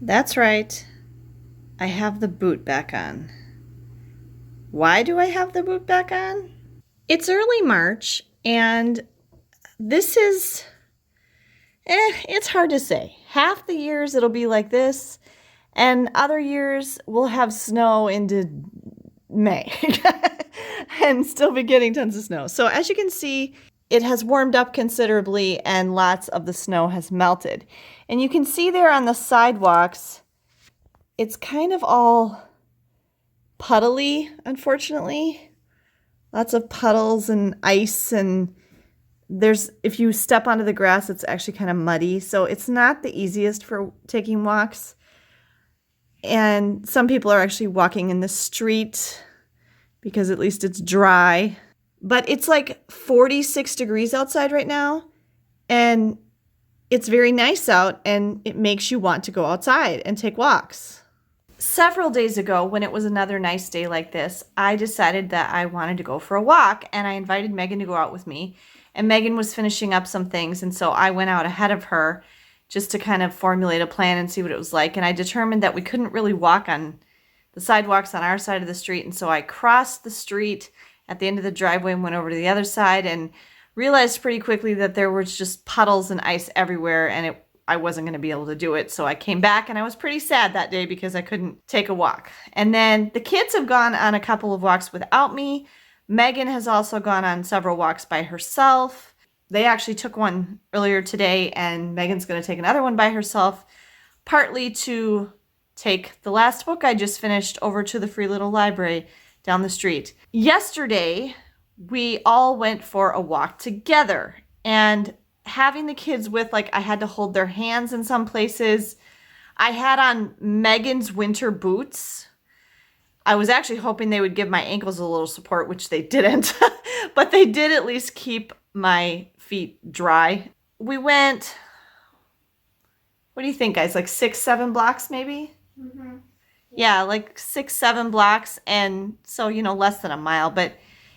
That's right. I have the boot back on. Why do I have the boot back on? It's early March, and this is, it's hard to say. Half the years it'll be like this, and other years we'll have snow into May and still be getting tons of snow. So as you can see, it has warmed up considerably and lots of the snow has melted. And you can see there on the sidewalks, it's kind of all puddly, unfortunately. Lots of puddles and ice, and if you step onto the grass, it's actually kind of muddy. So it's not the easiest for taking walks. And some people are actually walking in the street because at least it's dry. But it's like 46 degrees outside right now, and it's very nice out, and it makes you want to go outside and take walks. Several days ago, when it was another nice day like this, I decided that I wanted to go for a walk, and I invited Megan to go out with me. And Megan was finishing up some things, and so I went out ahead of her just to kind of formulate a plan and see what it was like. And I determined that we couldn't really walk on the sidewalks on our side of the street, and so I crossed the street at the end of the driveway and went over to the other side and realized pretty quickly that there was just puddles and ice everywhere, and I wasn't going to be able to do it. So I came back, and I was pretty sad that day because I couldn't take a walk. And then the kids have gone on a couple of walks without me. Megan has also gone on several walks by herself. They actually took one earlier today, and Megan's going to take another one by herself, partly to take the last book I just finished over to the Free Little Library down the street. Yesterday, we all went for a walk together, and having the kids with, like, I had to hold their hands in some places. I had on Megan's winter boots. I was actually hoping they would give my ankles a little support, which they didn't, but they did at least keep my feet dry. We went, what do you think, guys? Like 6-7 blocks maybe? Mm-hmm. Yeah, like 6-7 blocks, and so, less than a mile. But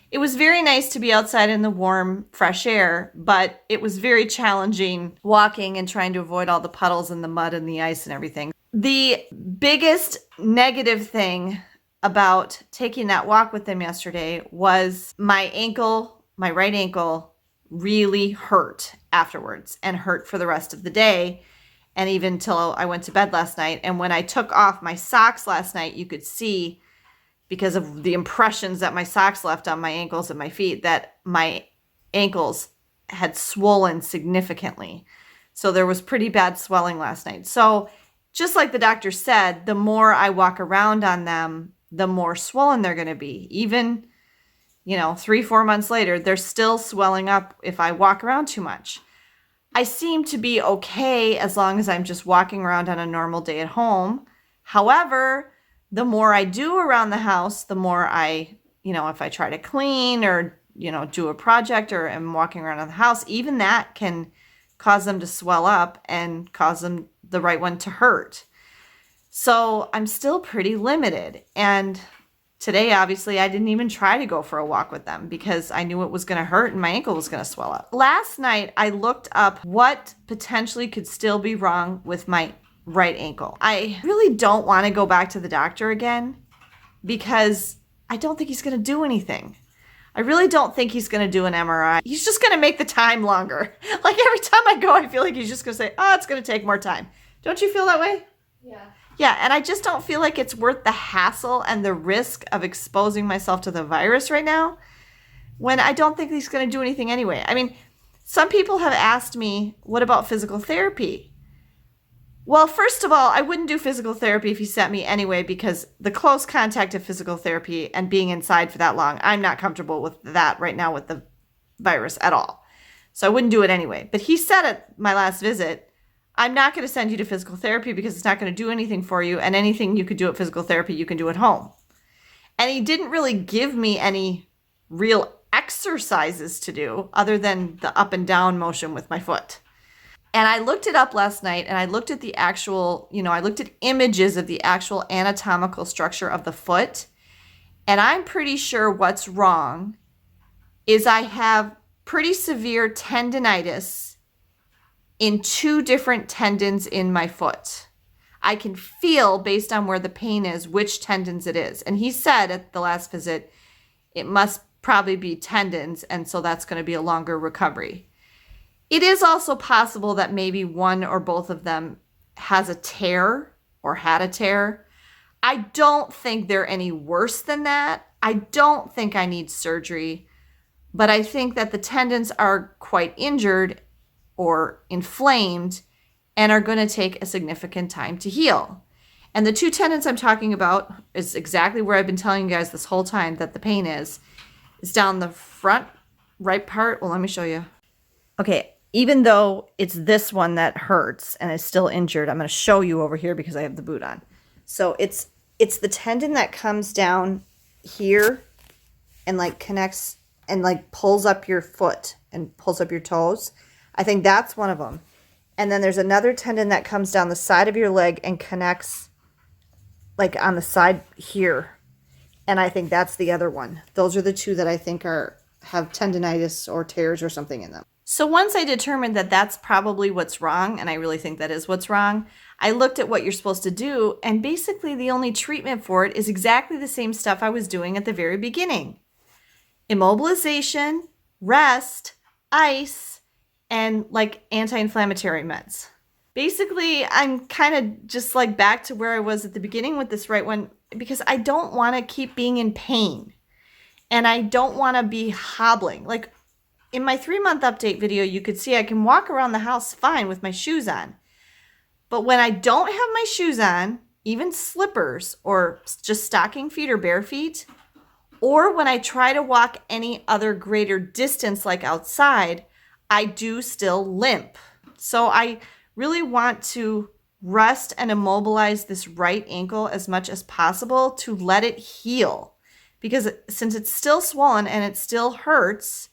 it was very nice to be outside in the warm, fresh air, but it was very challenging walking and trying to avoid all the puddles and the mud and the ice and everything. The biggest negative thing about taking that walk with them yesterday was my right ankle, really hurt afterwards and hurt for the rest of the day. And even till I went to bed last night. And when I took off my socks last night, you could see, because of the impressions that my socks left on my ankles and my feet, that my ankles had swollen significantly. So there was pretty bad swelling last night. So just like the doctor said, the more I walk around on them, the more swollen they're going to be. Even, 3-4 months later, they're still swelling up if I walk around too much. I seem to be okay as long as I'm just walking around on a normal day at home. However, the more I do around the house, the more if I try to clean or, do a project or am walking around the house, even that can cause them to swell up and cause them, the right one, to hurt. So I'm still pretty limited. And today, obviously, I didn't even try to go for a walk with them because I knew it was going to hurt and my ankle was going to swell up. Last night, I looked up what potentially could still be wrong with my right ankle. I really don't want to go back to the doctor again because I don't think he's going to do anything. I really don't think he's going to do an MRI. He's just going to make the time longer. Like every time I go, I feel like he's just going to say, it's going to take more time. Don't you feel that way? Yeah. Yeah, and I just don't feel like it's worth the hassle and the risk of exposing myself to the virus right now when I don't think he's going to do anything anyway. I mean, some people have asked me, what about physical therapy? Well, first of all, I wouldn't do physical therapy if he sent me anyway because the close contact of physical therapy and being inside for that long, I'm not comfortable with that right now with the virus at all. So I wouldn't do it anyway. But he said at my last visit, I'm not going to send you to physical therapy because it's not going to do anything for you, and anything you could do at physical therapy, you can do at home. And he didn't really give me any real exercises to do other than the up and down motion with my foot. And I looked it up last night, and I looked at the actual, I looked at images of the actual anatomical structure of the foot, and I'm pretty sure what's wrong is I have pretty severe tendinitis in 2 different tendons in my foot. I can feel based on where the pain is, which tendons it is. And he said at the last visit, it must probably be tendons. And so that's going to be a longer recovery. It is also possible that maybe one or both of them has a tear or had a tear. I don't think they're any worse than that. I don't think I need surgery, but I think that the tendons are quite injured or inflamed and are going to take a significant time to heal. And the two tendons I'm talking about is exactly where I've been telling you guys this whole time that the pain is down the front right part. Well, let me show you. Okay, even though it's this one that hurts and is still injured, I'm going to show you over here because I have the boot on. So it's the tendon that comes down here and like connects and like pulls up your foot and pulls up your toes. I think that's one of them. And then there's another tendon that comes down the side of your leg and connects like on the side here. And I think that's the other one. Those are the two that I think have tendinitis or tears or something in them. So once I determined that that's probably what's wrong, and I really think that is what's wrong, I looked at what you're supposed to do, and basically the only treatment for it is exactly the same stuff I was doing at the very beginning. Immobilization, rest, ice, and like anti-inflammatory meds. Basically, I'm kind of just like back to where I was at the beginning with this right one because I don't want to keep being in pain and I don't want to be hobbling. Like in my 3-month update video, you could see I can walk around the house fine with my shoes on. But when I don't have my shoes on, even slippers or just stocking feet or bare feet, or when I try to walk any other greater distance like outside, I do still limp. So I really want to rest and immobilize this right ankle as much as possible to let it heal. Because since it's still swollen and it still hurts,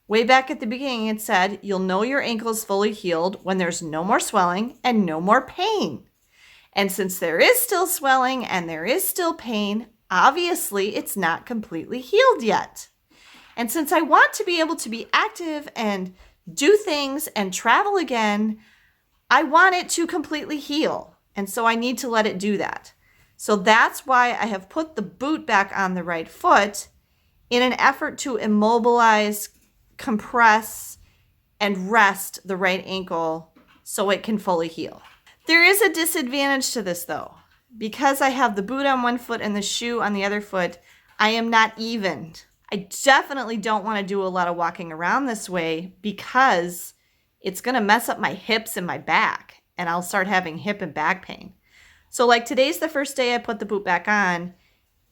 way back at the beginning it said, you'll know your ankle is fully healed when there's no more swelling and no more pain. And since there is still swelling and there is still pain, obviously it's not completely healed yet. And since I want to be able to be active and do things and travel again, I want it to completely heal. And so I need to let it do that. So that's why I have put the boot back on the right foot in an effort to immobilize, compress, and rest the right ankle so it can fully heal. There is a disadvantage to this though. Because I have the boot on one foot and the shoe on the other foot, I am not even. I definitely don't want to do a lot of walking around this way because it's going to mess up my hips and my back and I'll start having hip and back pain. So like today's the first day I put the boot back on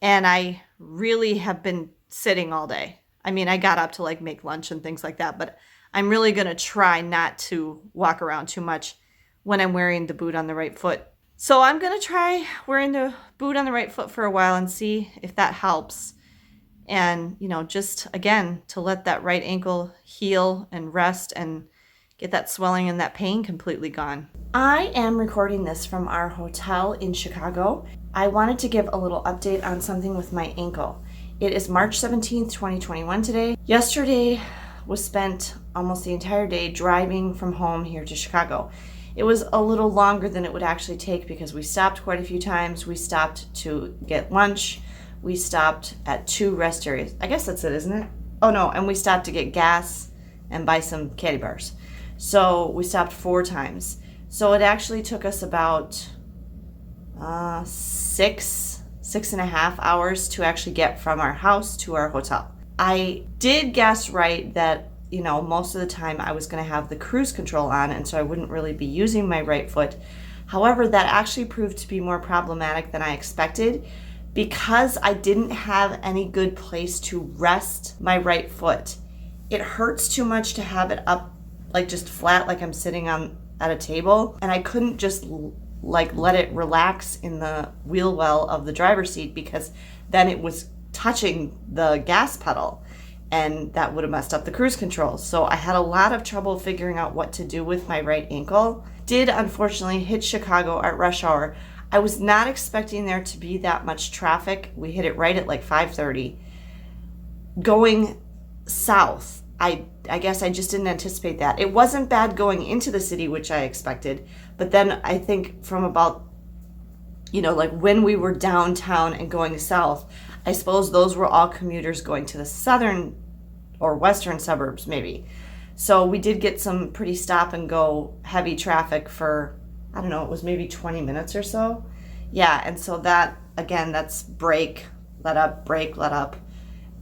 and I really have been sitting all day. I mean, I got up to like make lunch and things like that, but I'm really going to try not to walk around too much when I'm wearing the boot on the right foot. So I'm going to try wearing the boot on the right foot for a while and see if that helps. And, just again, to let that right ankle heal and rest and get that swelling and that pain completely gone. I am recording this from our hotel in Chicago. I wanted to give a little update on something with my ankle. It is March 17th, 2021 today. Yesterday was spent almost the entire day driving from home here to Chicago. It was a little longer than it would actually take because we stopped quite a few times. We stopped to get lunch. We stopped at 2 rest areas. I guess that's it, isn't it? Oh no, and we stopped to get gas and buy some candy bars. So we stopped 4 times. So it actually took us about 6.5 hours to actually get from our house to our hotel. I did guess right that most of the time I was going to have the cruise control on, and so I wouldn't really be using my right foot. However, that actually proved to be more problematic than I expected because I didn't have any good place to rest my right foot. It hurts too much to have it up like just flat like I'm sitting at a table, and I couldn't just like let it relax in the wheel well of the driver's seat because then it was touching the gas pedal. And that would have messed up the cruise control. So I had a lot of trouble figuring out what to do with my right ankle. Did unfortunately hit Chicago at rush hour. I was not expecting there to be that much traffic. We hit it right at like 5:30. Going south, I guess I just didn't anticipate that. It wasn't bad going into the city, which I expected. But then I think from about you know, like when we were downtown and going south, I suppose those were all commuters going to the southern or western suburbs maybe. So we did get some pretty stop and go heavy traffic for, I don't know, it was maybe 20 minutes or so. Yeah, and so that, again, that's brake, let up, brake, let up.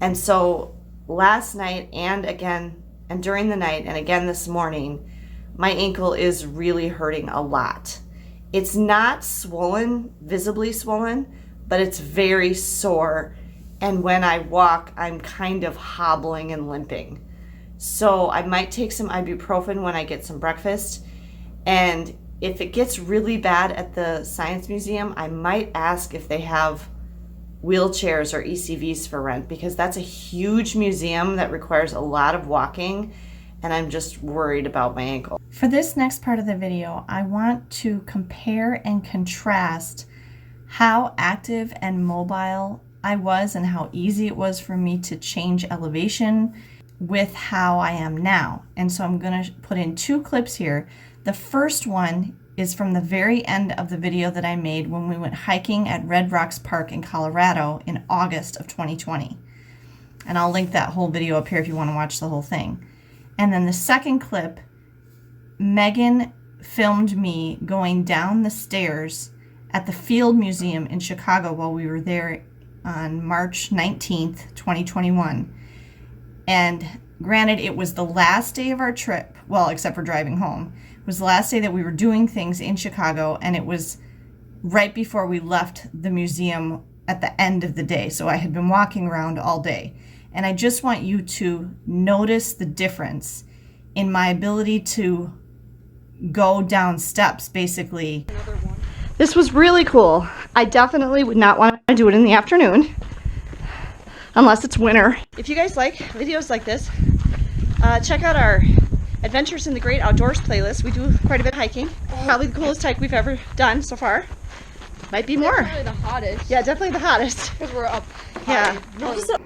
And so last night and again, and during the night and again this morning, my ankle is really hurting a lot. It's not swollen, visibly swollen, but it's very sore. And when I walk, I'm kind of hobbling and limping. So I might take some ibuprofen when I get some breakfast. And if it gets really bad at the Science Museum, I might ask if they have wheelchairs or ECVs for rent, because that's a huge museum that requires a lot of walking, and I'm just worried about my ankle. For this next part of the video, I want to compare and contrast how active and mobile I was and how easy it was for me to change elevation with how I am now. And so I'm going to put in 2 clips here. The first one is from the very end of the video that I made when we went hiking at Red Rocks Park in Colorado in August of 2020. And I'll link that whole video up here if you want to watch the whole thing. And then the second clip, Megan filmed me going down the stairs at the Field Museum in Chicago while we were there on March 19th, 2021. And granted, it was the last day of our trip, well, except for driving home. It was the last day that we were doing things in Chicago, and it was right before we left the museum at the end of the day. So I had been walking around all day. And I just want you to notice the difference in my ability to go down steps, basically. This was really cool. I definitely would not want to do it in the afternoon, unless it's winter. If you guys like videos like this, check out our Adventures in the Great Outdoors playlist. We do quite a bit of hiking. Probably the coolest hike we've ever done so far. Might be more. Definitely the hottest. Yeah, definitely the hottest. Because we're up Yeah. high.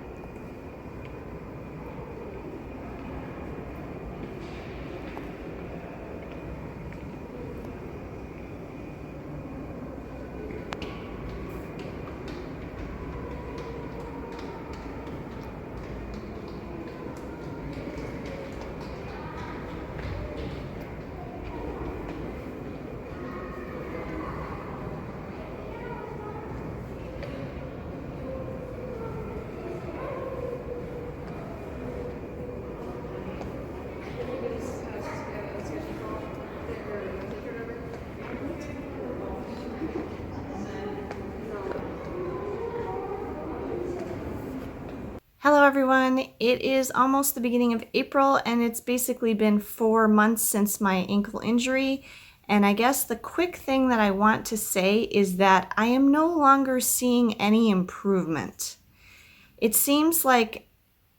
Hello everyone, it is almost the beginning of April and it's basically been 4 months since my ankle injury, and I guess the quick thing that I want to say is that I am no longer seeing any improvement. It seems like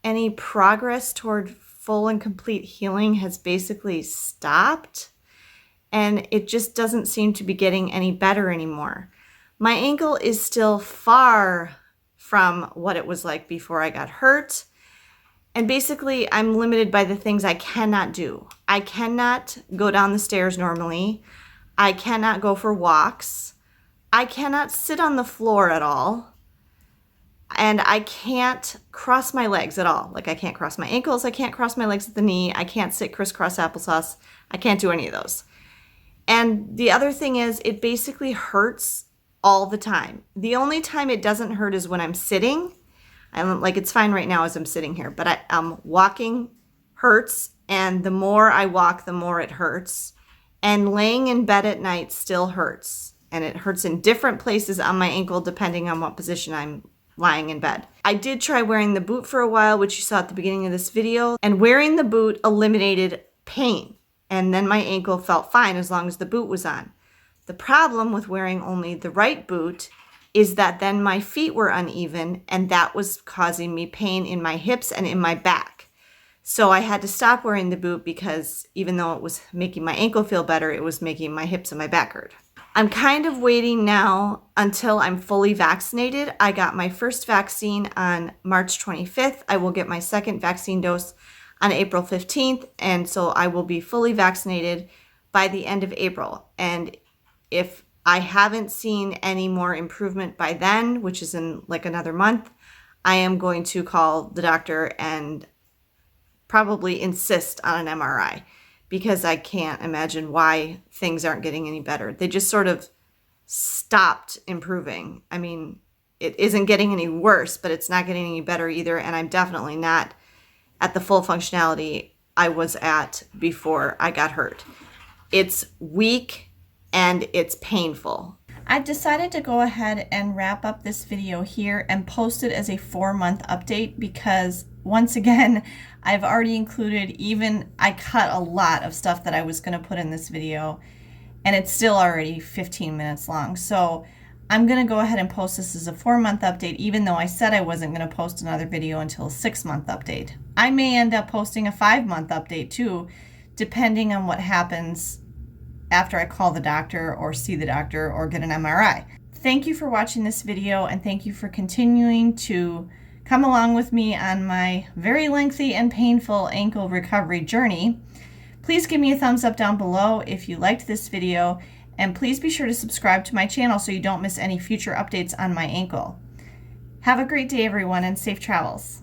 any progress toward full and complete healing has basically stopped, and it just doesn't seem to be getting any better anymore. My ankle is still far from what it was like before I got hurt. And basically, I'm limited by the things I cannot do. I cannot go down the stairs normally. I cannot go for walks. I cannot sit on the floor at all. And I can't cross my legs at all. Like, I can't cross my ankles. I can't cross my legs at the knee. I can't sit crisscross applesauce. I can't do any of those. And the other thing is, it basically hurts all the time. The only time it doesn't hurt is when I'm sitting. Like, it's fine right now as I'm sitting here, but walking hurts, and the more I walk, the more it hurts. And laying in bed at night still hurts, and it hurts in different places on my ankle depending on what position I'm lying in bed. I did try wearing the boot for a while, which you saw at the beginning of this video, and wearing the boot eliminated pain, and then my ankle felt fine as long as the boot was on. The problem with wearing only the right boot is that then my feet were uneven, and that was causing me pain in my hips and in my back. So I had to stop wearing the boot because even though it was making my ankle feel better, it was making my hips and my back hurt. I'm kind of waiting now until I'm fully vaccinated. I got my first vaccine on March 25th. I will get my second vaccine dose on April 15th, and so I will be fully vaccinated by the end of April. And if I haven't seen any more improvement by then, which is in like another month, I am going to call the doctor and probably insist on an MRI, because I can't imagine why things aren't getting any better. They just sort of stopped improving. I mean, it isn't getting any worse, but it's not getting any better either. And I'm definitely not at the full functionality I was at before I got hurt. It's weak and it's painful. I've decided to go ahead and wrap up this video here and post it as a 4-month update, because once again, I've already included, I cut a lot of stuff that I was going to put in this video, and it's still already 15 minutes long. So I'm going to go ahead and post this as a 4-month update, even though I said I wasn't going to post another video until a 6-month update. I may end up posting a 5-month update too, depending on what happens after I call the doctor or see the doctor or get an MRI. Thank you for watching this video, and thank you for continuing to come along with me on my very lengthy and painful ankle recovery journey. Please give me a thumbs up down below if you liked this video, and please be sure to subscribe to my channel so you don't miss any future updates on my ankle. Have a great day, everyone, and safe travels.